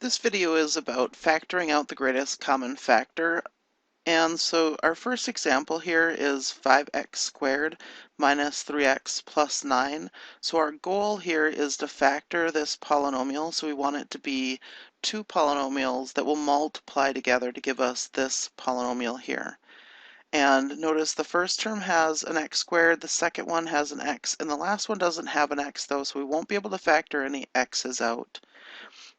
This video is about factoring out the greatest common factor. And so our first example here is 5x squared minus 3x plus 9. So our goal here is to factor this polynomial. So we want it to be two polynomials that will multiply together to give us this polynomial here. And notice the first term has an x squared, the second one has an x, and the last one doesn't have an x though, so we won't be able to factor any x's out.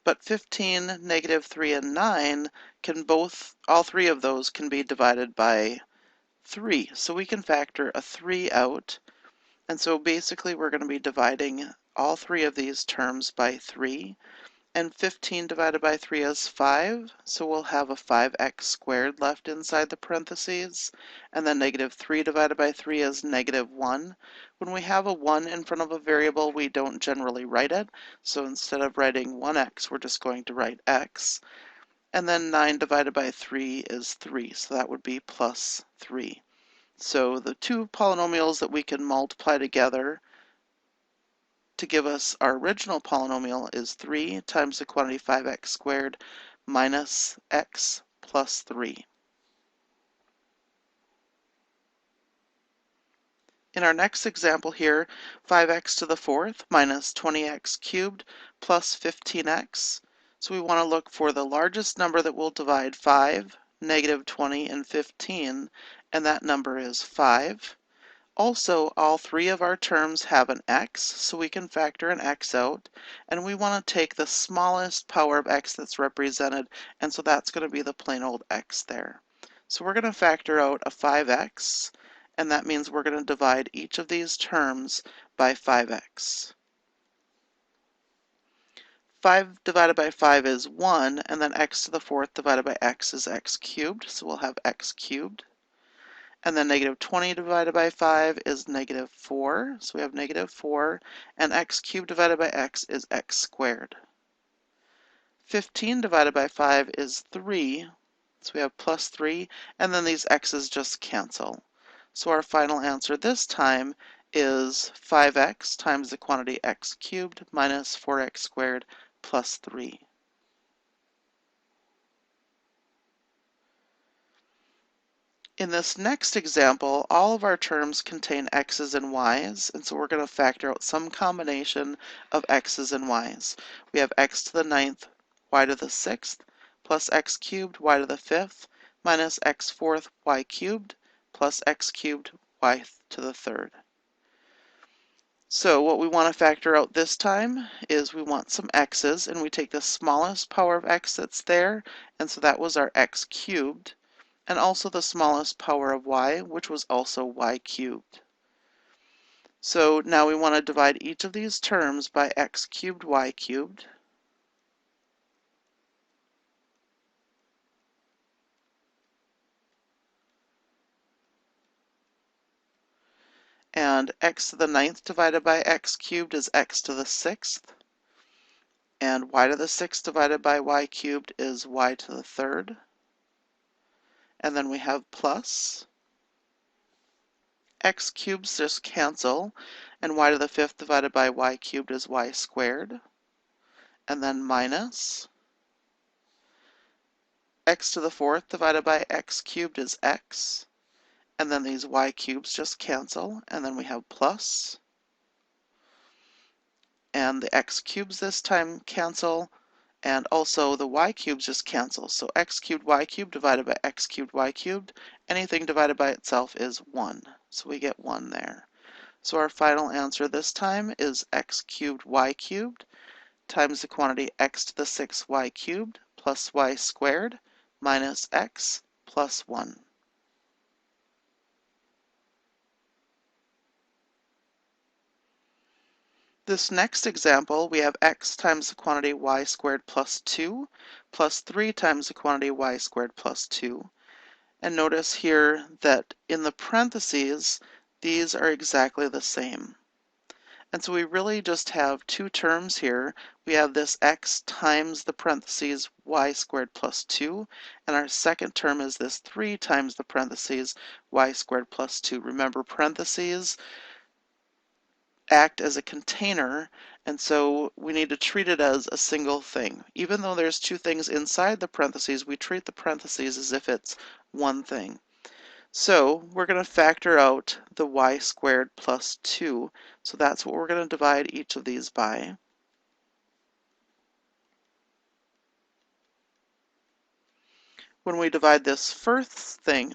But 15, negative 3, and 9 can all three of those can be divided by 3. So we can factor a 3 out. And so basically we're going to be dividing all three of these terms by 3. And 15 divided by 3 is 5, so we'll have a 5x squared left inside the parentheses. And then negative 3 divided by 3 is negative 1. When we have a 1 in front of a variable, we don't generally write it. So instead of writing 1x, we're just going to write x. And then 9 divided by 3 is 3, so that would be plus 3. So the two polynomials that we can multiply together to give us our original polynomial is 3 times the quantity 5x squared minus x plus 3. In our next example here, 5x to the fourth minus 20x cubed plus 15x. So we want to look for the largest number that will divide 5, negative 20, and 15, and that number is 5. Also, all three of our terms have an x, so we can factor an x out, and we want to take the smallest power of x that's represented, and so that's going to be the plain old x there. So we're going to factor out a 5x, and that means we're going to divide each of these terms by 5x. 5 divided by 5 is 1, and then x to the fourth divided by x is x cubed, so we'll have x cubed. And then negative 20 divided by 5 is negative 4, so we have negative 4, and x cubed divided by x is x squared. 15 divided by 5 is 3, so we have plus 3, and then these x's just cancel. So our final answer this time is 5x times the quantity x cubed minus 4x squared plus 3. In this next example, all of our terms contain x's and y's, and so we're going to factor out some combination of x's and y's. We have x to the ninth, y to the sixth, plus x cubed, y to the fifth, minus x fourth, y cubed, plus x cubed, y to the third. So what we want to factor out this time is we want some x's, and we take the smallest power of x that's there, and so that was our x cubed, and also the smallest power of y, which was also y cubed. So now we want to divide each of these terms by x cubed, y cubed. And x to the ninth divided by x cubed is x to the sixth. And y to the sixth divided by y cubed is y to the third. And then we have plus. X cubes just cancel, and y to the fifth divided by y cubed is y squared. And then minus. X to the fourth divided by x cubed is x. And then these y cubes just cancel, and then we have plus. And the x cubes this time cancel, and also the y cubes just cancel. So x cubed y cubed divided by x cubed y cubed, anything divided by itself is 1. So we get 1 there. So our final answer this time is x cubed y cubed times the quantity x to the 6th y cubed plus y squared minus x plus 1. This next example, we have x times the quantity y squared plus 2 plus 3 times the quantity y squared plus 2. And notice here that in the parentheses, these are exactly the same. And so we really just have two terms here. We have this x times the parentheses y squared plus 2, and our second term is this 3 times the parentheses y squared plus 2. Remember, parentheses act as a container, And so we need to treat it as a single thing. Even though there's two things inside the parentheses, we treat the parentheses as if it's one thing. So we're going to factor out the y squared plus 2. So that's what we're going to divide each of these by. When we divide this first thing,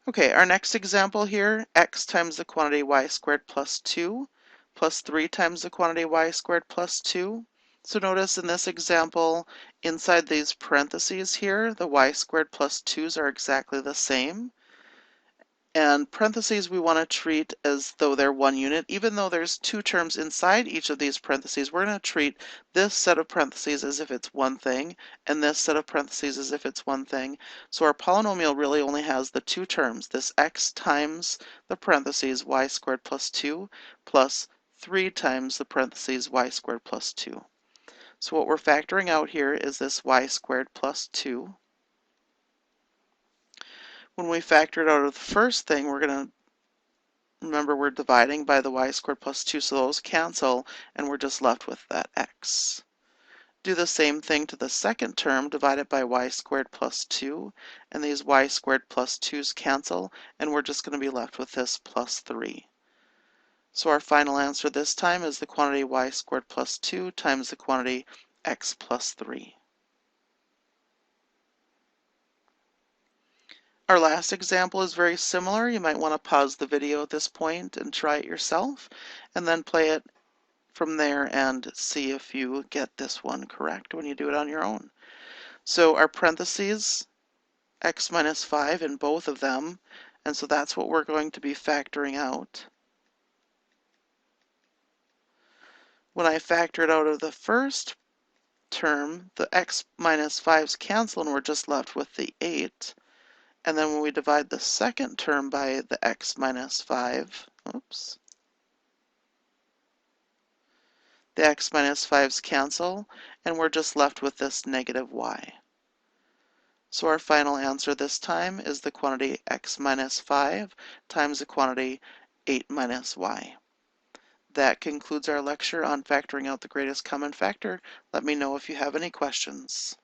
okay, our next example here, x times the quantity y squared plus 2 plus 3 times the quantity y squared plus 2. So notice in this example, inside these parentheses here, the y squared plus 2's are exactly the same. And parentheses we want to treat as though they're one unit. Even though there's two terms inside each of these parentheses, we're going to treat this set of parentheses as if it's one thing, and this set of parentheses as if it's one thing. So our polynomial really only has the two terms, this x times the parentheses y squared plus 2 plus 3 times the parentheses y squared plus 2. So what we're factoring out here is this y squared plus 2. When we factor it out of the first thing, we're going to remember we're dividing by the y squared plus 2, so those cancel, and we're just left with that x. Do the same thing to the second term, divide it by y squared plus 2, and these y squared plus 2's cancel, and we're just going to be left with this plus 3. So our final answer this time is the quantity y squared plus 2 times the quantity x plus 3. Our last example is very similar. You might want to pause the video at this point and try it yourself, and then play it from there and see if you get this one correct when you do it on your own. So our parentheses, x minus 5 in both of them, and so that's what we're going to be factoring out. When I factor it out of the first term, the x minus 5's cancel and we're just left with the 8. And then when we divide the second term by the x minus 5, the x minus 5's cancel, and we're just left with this negative y. So our final answer this time is the quantity x minus 5 times the quantity 8 minus y. That concludes our lecture on factoring out the greatest common factor. Let me know if you have any questions.